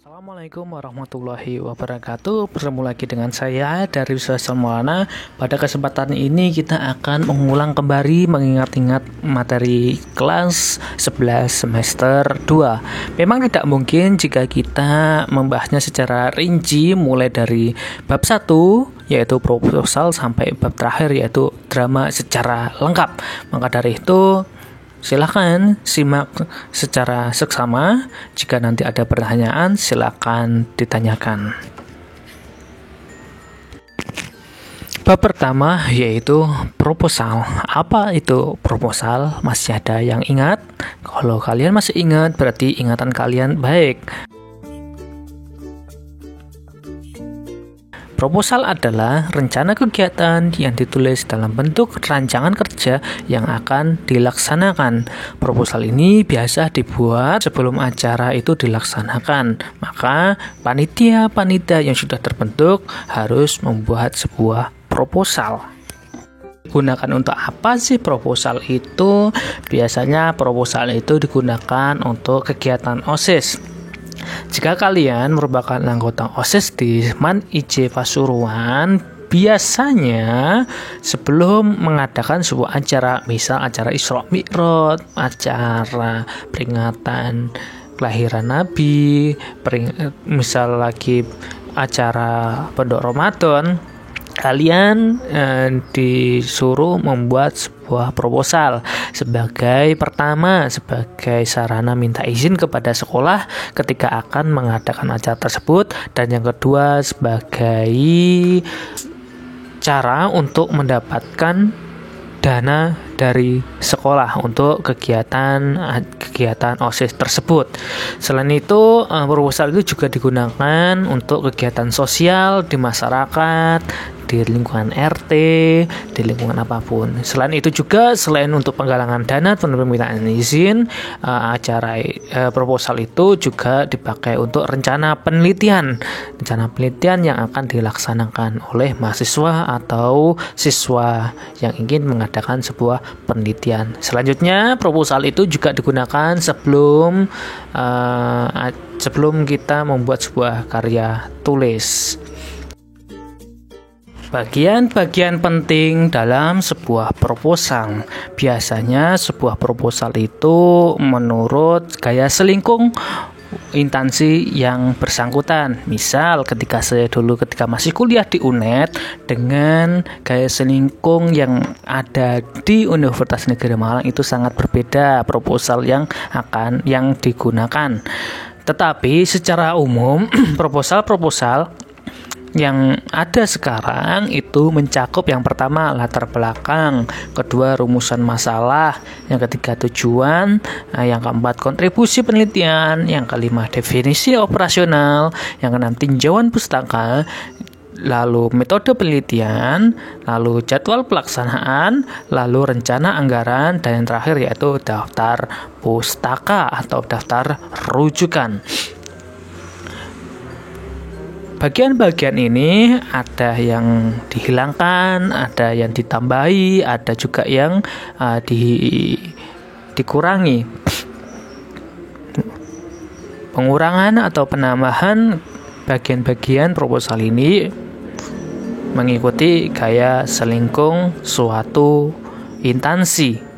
Assalamualaikum warahmatullahi wabarakatuh. Bertemu lagi dengan saya dari Wiswasa Maulana. Pada kesempatan ini kita akan mengulang kembali mengingat-ingat materi kelas 11 semester 2. Memang tidak mungkin jika kita membahasnya secara rinci mulai dari bab 1 yaitu proposal sampai bab terakhir yaitu drama secara lengkap. Maka dari itu silakan simak secara seksama. Jika nanti ada pertanyaan, silakan ditanyakan. Bab pertama yaitu proposal. Apa itu proposal? Masih ada yang ingat? Kalau kalian masih ingat, berarti ingatan kalian baik. Proposal adalah rencana kegiatan yang ditulis dalam bentuk rancangan kerja yang akan dilaksanakan. Proposal ini biasa dibuat sebelum acara itu dilaksanakan. Maka panitia-panitia yang sudah terbentuk harus membuat sebuah proposal. Digunakan untuk apa sih proposal itu? Biasanya proposal itu digunakan untuk kegiatan OSIS. Jika kalian merupakan anggota OSIS di MAN IJ Pasuruan, biasanya sebelum mengadakan sebuah acara, misal acara Isra Mi'raj, acara peringatan kelahiran Nabi, misal lagi acara Pondok Ramadan, kalian disuruh membuat sebuah proposal sebagai sarana minta izin kepada sekolah ketika akan mengadakan acara tersebut, dan yang kedua sebagai cara untuk mendapatkan dana dari sekolah untuk kegiatan OSIS tersebut. Selain itu, proposal itu juga digunakan untuk kegiatan sosial di masyarakat, di lingkungan RT, di lingkungan apapun. Selain itu juga, selain untuk penggalangan dana dan permintaan izin, proposal itu juga dipakai untuk rencana penelitian yang akan dilaksanakan oleh mahasiswa atau siswa yang ingin mengadakan sebuah penelitian. Selanjutnya, proposal itu juga digunakan sebelum kita membuat sebuah karya tulis. Bagian-bagian penting dalam sebuah proposal. Biasanya sebuah proposal itu menurut gaya selingkung instansi yang bersangkutan. Misal ketika masih kuliah di UNED, dengan gaya selingkung yang ada di Universitas Negeri Malang itu sangat berbeda proposal yang digunakan. Tetapi secara umum proposal yang ada sekarang itu mencakup yang pertama latar belakang, kedua rumusan masalah, yang ketiga tujuan, yang keempat kontribusi penelitian, yang kelima definisi operasional, yang keenam tinjauan pustaka, lalu metode penelitian, lalu jadwal pelaksanaan, lalu rencana anggaran, dan yang terakhir yaitu daftar pustaka atau daftar rujukan. Bagian-bagian ini ada yang dihilangkan, ada yang ditambahi, ada juga yang dikurangi. Pengurangan atau penambahan bagian-bagian proposal ini mengikuti gaya selingkung suatu instansi.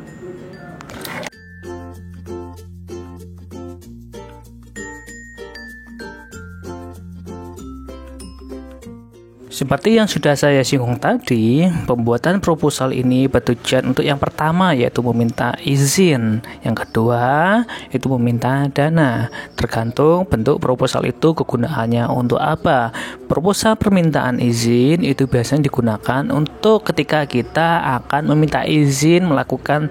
Seperti yang sudah saya singgung tadi, pembuatan proposal ini bertujuan untuk yang pertama yaitu meminta izin, yang kedua itu meminta dana. Tergantung bentuk proposal itu kegunaannya untuk apa. Proposal permintaan izin itu biasanya digunakan untuk ketika kita akan meminta izin melakukan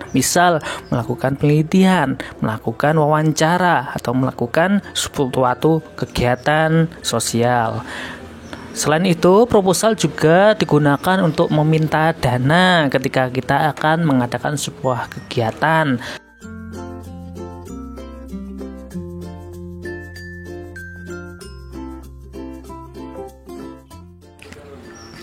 penelitian, melakukan wawancara, atau melakukan suatu kegiatan sosial. Selain itu, proposal juga digunakan untuk meminta dana ketika kita akan mengadakan sebuah kegiatan.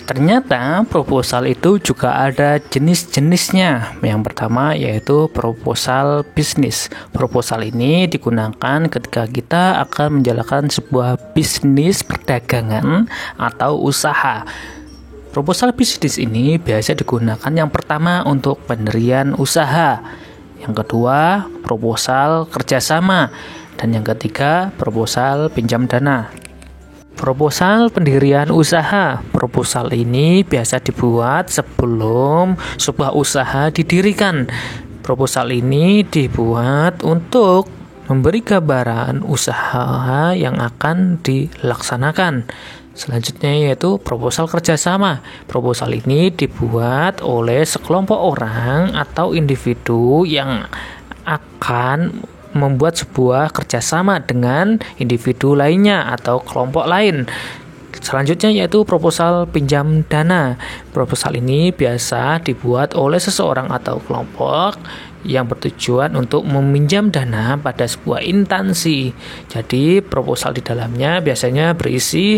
Ternyata proposal itu juga ada jenis-jenisnya. Yang pertama yaitu proposal bisnis. Proposal ini digunakan ketika kita akan menjalankan sebuah bisnis perdagangan atau usaha. Proposal bisnis ini biasa digunakan yang pertama untuk pendirian usaha, yang kedua proposal kerjasama, dan yang ketiga proposal pinjam dana. Proposal pendirian usaha. Proposal ini biasa dibuat sebelum sebuah usaha didirikan. Proposal ini dibuat untuk memberi gambaran usaha yang akan dilaksanakan. Selanjutnya yaitu proposal kerjasama. Proposal ini dibuat oleh sekelompok orang atau individu yang akan membuat sebuah kerjasama dengan individu lainnya atau kelompok lain. Selanjutnya yaitu proposal pinjam dana. Proposal ini biasa dibuat oleh seseorang atau kelompok yang bertujuan untuk meminjam dana pada sebuah instansi. Jadi proposal di dalamnya biasanya berisi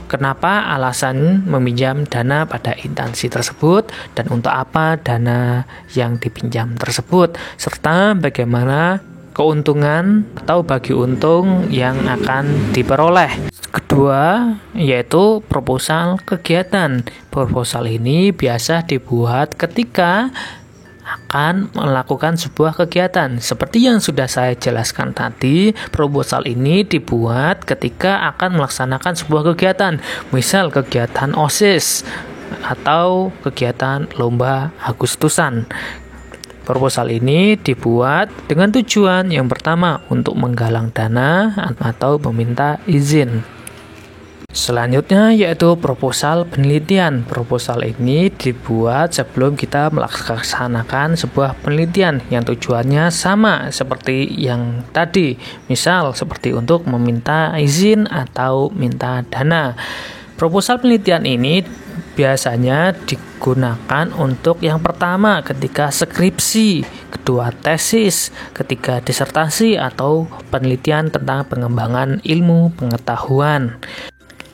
kenapa alasan meminjam dana pada instansi tersebut dan untuk apa dana yang dipinjam tersebut, serta bagaimana keuntungan atau bagi untung yang akan diperoleh. Kedua yaitu proposal kegiatan. Proposal ini biasa dibuat ketika akan melakukan sebuah kegiatan. Seperti yang sudah saya jelaskan tadi, proposal ini dibuat ketika akan melaksanakan sebuah kegiatan, misal kegiatan OSIS atau kegiatan lomba Agustusan. Proposal ini dibuat dengan tujuan yang pertama untuk menggalang dana atau meminta izin. Selanjutnya yaitu proposal penelitian. Proposal ini dibuat sebelum kita melaksanakan sebuah penelitian yang tujuannya sama seperti yang tadi, misal seperti untuk meminta izin atau minta dana. Proposal penelitian ini biasanya digunakan untuk yang pertama ketika skripsi, kedua tesis, ketiga disertasi atau penelitian tentang pengembangan ilmu pengetahuan.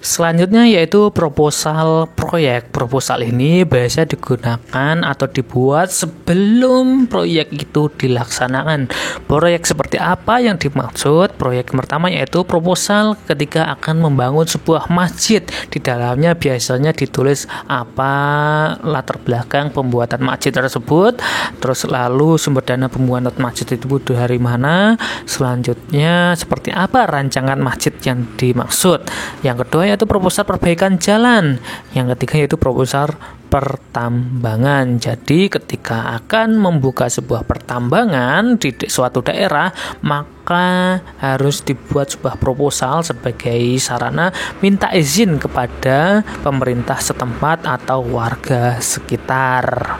Selanjutnya yaitu proposal proyek. Proposal ini biasa digunakan atau dibuat sebelum proyek itu dilaksanakan. Proyek seperti apa yang dimaksud? Proyek pertama yaitu proposal ketika akan membangun sebuah masjid. Di dalamnya biasanya ditulis apa latar belakang pembuatan masjid tersebut, terus lalu sumber dana pembuatan masjid itu dari mana, selanjutnya seperti apa rancangan masjid yang dimaksud. Yang kedua yaitu proposal perbaikan jalan. Yang ketiga yaitu proposal pertambangan. Jadi ketika akan membuka sebuah pertambangan di suatu daerah, maka harus dibuat sebuah proposal sebagai sarana minta izin kepada pemerintah setempat atau warga sekitar.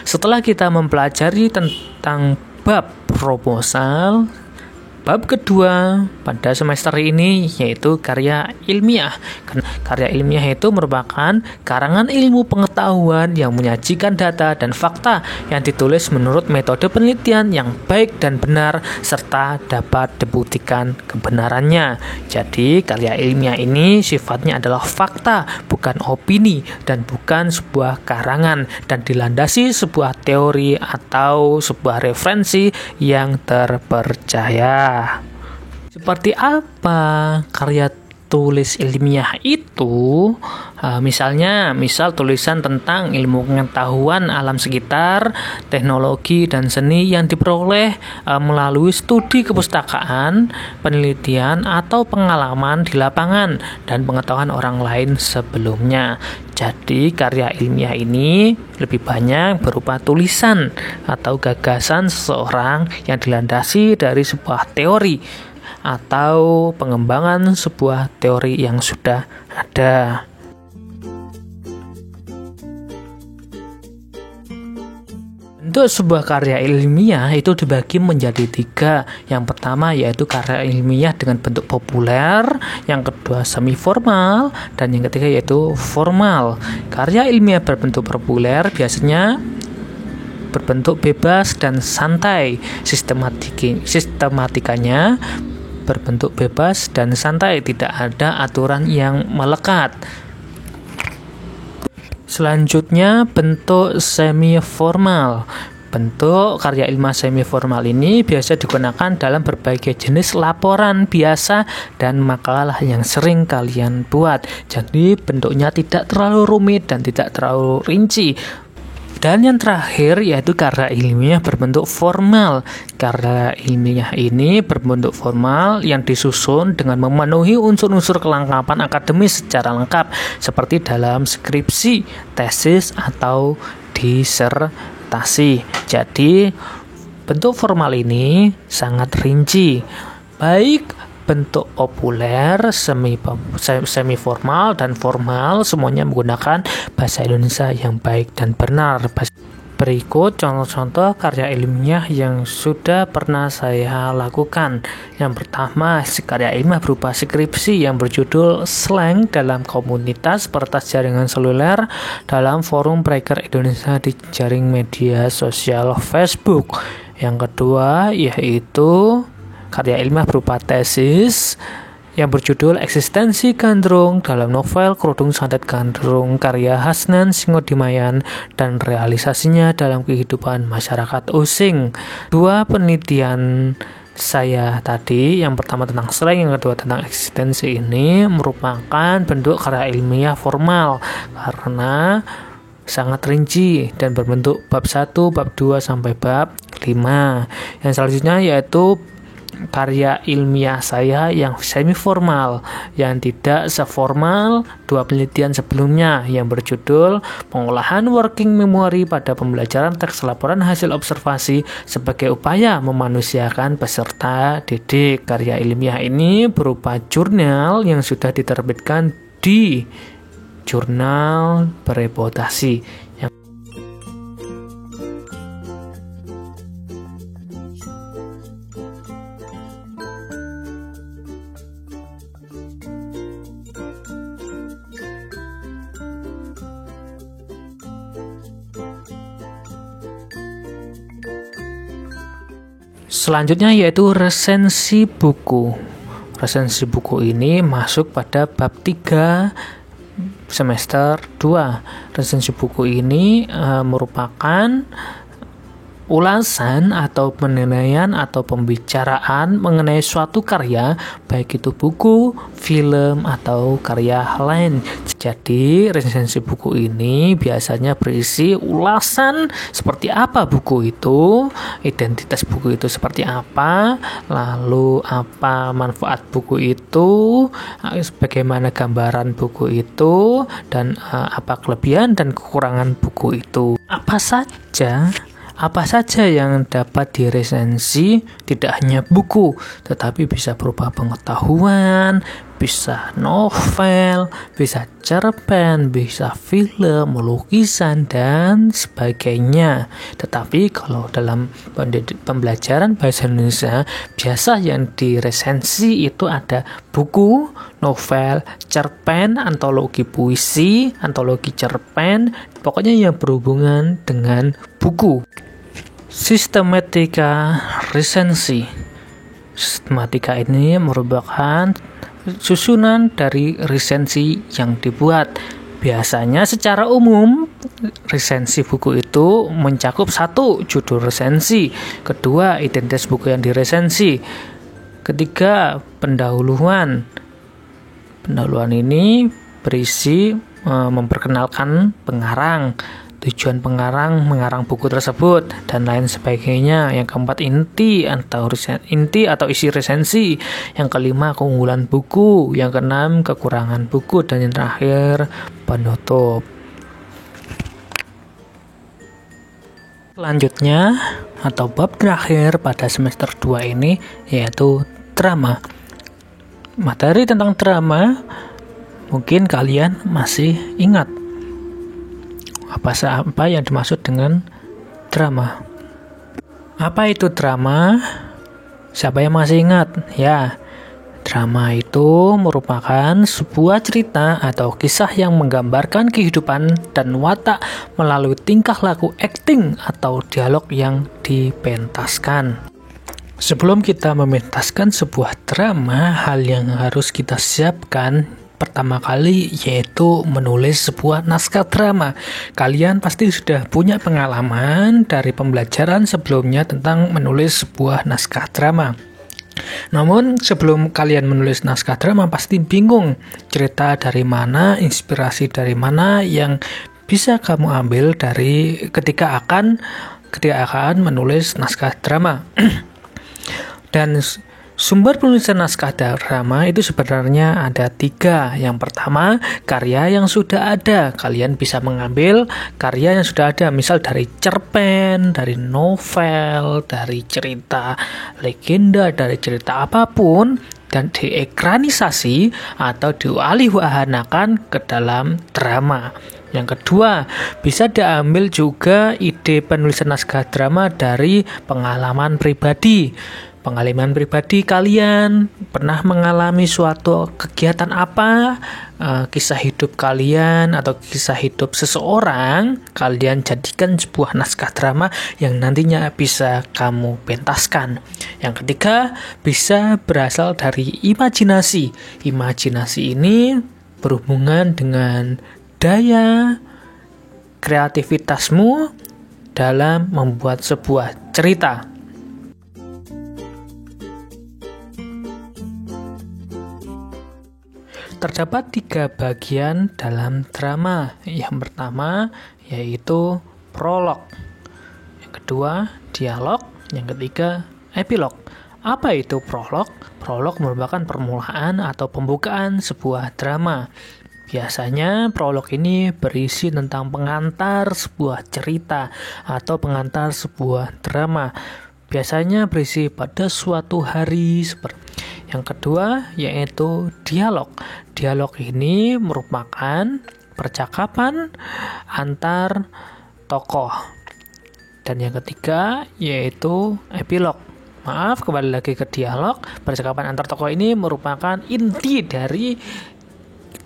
Setelah kita mempelajari tentang bab proposal, bab kedua pada semester ini yaitu karya ilmiah. Karya ilmiah itu merupakan karangan ilmu pengetahuan yang menyajikan data dan fakta yang ditulis menurut metode penelitian yang baik dan benar serta dapat dibuktikan kebenarannya. Jadi karya ilmiah ini sifatnya adalah fakta, bukan opini dan bukan sebuah karangan, dan dilandasi sebuah teori atau sebuah referensi yang terpercaya. Seperti apa karya tulis ilmiah itu? Misal tulisan tentang ilmu pengetahuan alam sekitar, teknologi dan seni yang diperoleh melalui studi kepustakaan, penelitian atau pengalaman di lapangan dan pengetahuan orang lain sebelumnya. Jadi karya ilmiah ini lebih banyak berupa tulisan atau gagasan seseorang yang dilandasi dari sebuah teori atau pengembangan sebuah teori yang sudah ada. Bentuk sebuah karya ilmiah itu dibagi menjadi 3. Yang pertama yaitu karya ilmiah dengan bentuk populer, yang kedua semi formal, dan yang ketiga yaitu formal. Karya ilmiah berbentuk populer biasanya berbentuk bebas dan santai. Sistematikanya berbentuk bebas dan santai, tidak ada aturan yang melekat. Selanjutnya, bentuk semi formal. Bentuk karya ilmiah semi formal ini biasa digunakan dalam berbagai jenis laporan biasa dan makalah yang sering kalian buat. Jadi bentuknya tidak terlalu rumit dan tidak terlalu rinci. Dan yang terakhir yaitu karya ilmiah berbentuk formal. Karya ilmiah ini berbentuk formal yang disusun dengan memenuhi unsur-unsur kelengkapan akademis secara lengkap, seperti dalam skripsi, tesis, atau disertasi. Jadi bentuk formal ini sangat rinci, baik bentuk populer, semi formal, dan formal, semuanya menggunakan bahasa Indonesia yang baik dan benar. Berikut contoh-contoh karya ilmiah yang sudah pernah saya lakukan. Yang pertama, karya ilmiah berupa skripsi yang berjudul Slang dalam komunitas peretas jaringan seluler dalam forum breaker Indonesia di jaring media sosial Facebook. Yang kedua, yaitu karya ilmiah berupa tesis yang berjudul Eksistensi Gandrung dalam novel Kerudung Santet Gandrung karya Hasnan Singodimayan dan realisasinya dalam kehidupan masyarakat Using. Dua penelitian saya tadi, yang pertama tentang slang, yang kedua tentang eksistensi, ini merupakan bentuk karya ilmiah formal karena sangat rinci dan berbentuk bab 1, bab 2 sampai bab 5. Yang selanjutnya yaitu karya ilmiah saya yang semi formal, yang tidak seformal dua penelitian sebelumnya, yang berjudul Pengolahan Working Memory pada Pembelajaran Teks Laporan Hasil Observasi sebagai Upaya Memanusiakan Peserta Didik. Karya ilmiah ini berupa jurnal yang sudah diterbitkan di jurnal bereputasi. Selanjutnya yaitu resensi buku. Resensi buku ini masuk pada bab 3 semester 2. Resensi buku ini merupakan ulasan atau penilaian atau pembicaraan mengenai suatu karya, baik itu buku, film, atau karya lain. Jadi resensi buku ini biasanya berisi ulasan seperti apa buku itu, identitas buku itu seperti apa, lalu apa manfaat buku itu, bagaimana gambaran buku itu, dan apa kelebihan dan kekurangan buku itu. Apa saja yang dapat diresensi, tidak hanya buku, tetapi bisa berupa pengetahuan, bisa novel, bisa cerpen, bisa film, lukisan, dan sebagainya. Tetapi kalau dalam pembelajaran bahasa Indonesia, biasa yang diresensi itu ada buku, novel, cerpen, antologi puisi, antologi cerpen, pokoknya yang berhubungan dengan buku. Sistematika resensi. Sistematika ini merupakan susunan dari resensi yang dibuat. Biasanya secara umum resensi buku itu mencakup 1. Judul resensi, 2. Identitas buku yang diresensi, 3. Pendahuluan. Pendahuluan ini berisi memperkenalkan pengarang, tujuan pengarang mengarang buku tersebut, dan lain sebagainya. Yang keempat, inti atau isi resensi. Yang kelima, keunggulan buku. Yang keenam, kekurangan buku. Dan yang terakhir, penutup. Selanjutnya atau bab terakhir pada semester 2 ini yaitu drama. Materi tentang drama mungkin kalian masih ingat. Apa yang dimaksud dengan drama? Apa itu drama? Siapa yang masih ingat? Ya, drama itu merupakan sebuah cerita atau kisah yang menggambarkan kehidupan dan watak melalui tingkah laku akting atau dialog yang dipentaskan. Sebelum kita mementaskan sebuah drama, hal yang harus kita siapkan pertama kali yaitu menulis sebuah naskah drama. Kalian pasti sudah punya pengalaman dari pembelajaran sebelumnya tentang menulis sebuah naskah drama. Namun sebelum kalian menulis naskah drama pasti bingung cerita dari mana, inspirasi dari mana yang bisa kamu ambil dari ketika akan menulis naskah drama. Dan sumber penulisan naskah drama itu sebenarnya ada 3. Yang pertama, karya yang sudah ada. Kalian bisa mengambil karya yang sudah ada, misal dari cerpen, dari novel, dari cerita legenda, dari cerita apapun, dan diekranisasi atau dialihwahanakan ke dalam drama. Yang kedua, bisa diambil juga ide penulisan naskah drama dari pengalaman pribadi. Pengalaman pribadi kalian pernah mengalami suatu kegiatan apa, kisah hidup kalian atau kisah hidup seseorang, kalian jadikan sebuah naskah drama yang nantinya bisa kamu pentaskan. Yang ketiga, bisa berasal dari imajinasi. Imajinasi ini berhubungan dengan daya kreativitasmu dalam membuat sebuah cerita. Terdapat 3 bagian dalam drama. Yang pertama yaitu prolog, yang kedua dialog, yang ketiga epilog. Apa itu prolog? Prolog merupakan permulaan atau pembukaan sebuah drama. Biasanya prolog ini berisi tentang pengantar sebuah cerita atau pengantar sebuah drama. Biasanya berisi pada suatu hari seperti. Yang kedua yaitu dialog. Dialog ini merupakan percakapan antar tokoh. Dan yang ketiga yaitu epilog. Maaf, kembali lagi ke dialog. Percakapan antar tokoh ini merupakan inti dari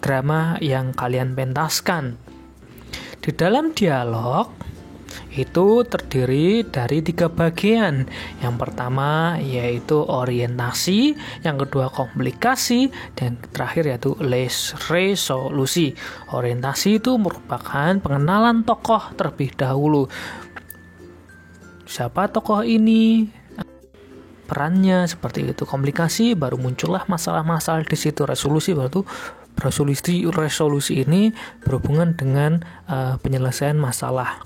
drama yang kalian pentaskan. Di dalam dialog itu terdiri dari 3 bagian. Yang pertama yaitu orientasi, yang kedua komplikasi, dan terakhir yaitu resolusi. Orientasi itu merupakan pengenalan tokoh terlebih dahulu. Siapa tokoh ini? Perannya seperti itu. Komplikasi baru muncullah masalah-masalah di situ. Resolusi baru tuh resolusi ini berhubungan dengan penyelesaian masalah.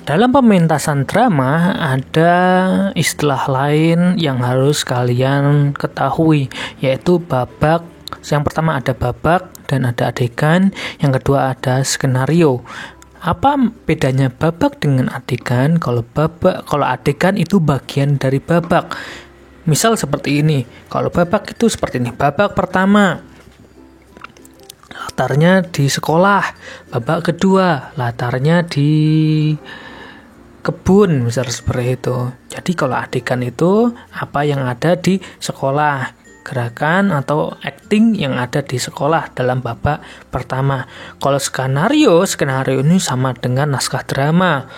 Dalam pementasan drama ada istilah lain yang harus kalian ketahui, yaitu babak. Yang pertama ada babak dan ada adegan, yang kedua ada skenario. Apa bedanya babak dengan adegan? Kalau adegan itu bagian dari babak. Misal seperti ini. Kalau babak itu seperti ini. Babak pertama latarnya di sekolah. Babak kedua latarnya di kebun, misal seperti itu. Jadi kalau adegan itu apa yang ada di sekolah, gerakan atau acting yang ada di sekolah dalam babak pertama. Kalau skenario ini sama dengan naskah drama.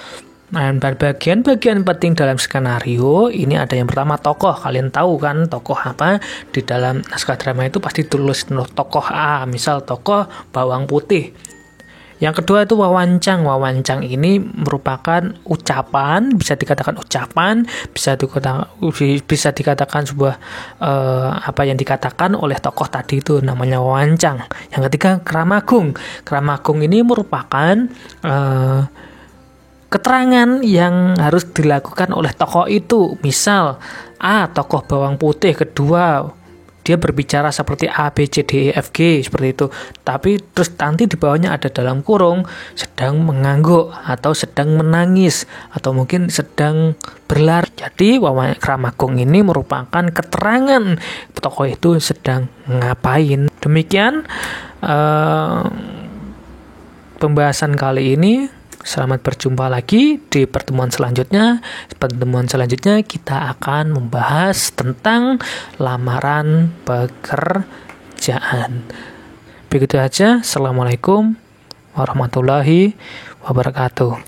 Nah, bagian-bagian penting dalam skenario ini ada yang pertama tokoh. Kalian tahu kan tokoh apa? Di dalam naskah drama itu pasti tulis tokoh A, misal tokoh bawang putih. Yang kedua itu wawancang. Wawancang ini merupakan ucapan, bisa dikatakan sebuah apa yang dikatakan oleh tokoh tadi itu namanya wawancang. Yang ketiga kramagung. Kramagung ini merupakan keterangan yang harus dilakukan oleh tokoh itu. Misal A, tokoh bawang putih, kedua dia berbicara seperti A, B, C, D, E, F, G seperti itu. Tapi terus nanti di bawahnya ada dalam kurung sedang mengangguk atau sedang menangis atau mungkin sedang berlari. Jadi kramagung ini merupakan keterangan tokoh itu sedang ngapain. Demikian pembahasan kali ini. Selamat berjumpa lagi di pertemuan selanjutnya. Pertemuan selanjutnya kita akan membahas tentang lamaran pekerjaan. Begitu aja. Assalamualaikum warahmatullahi wabarakatuh.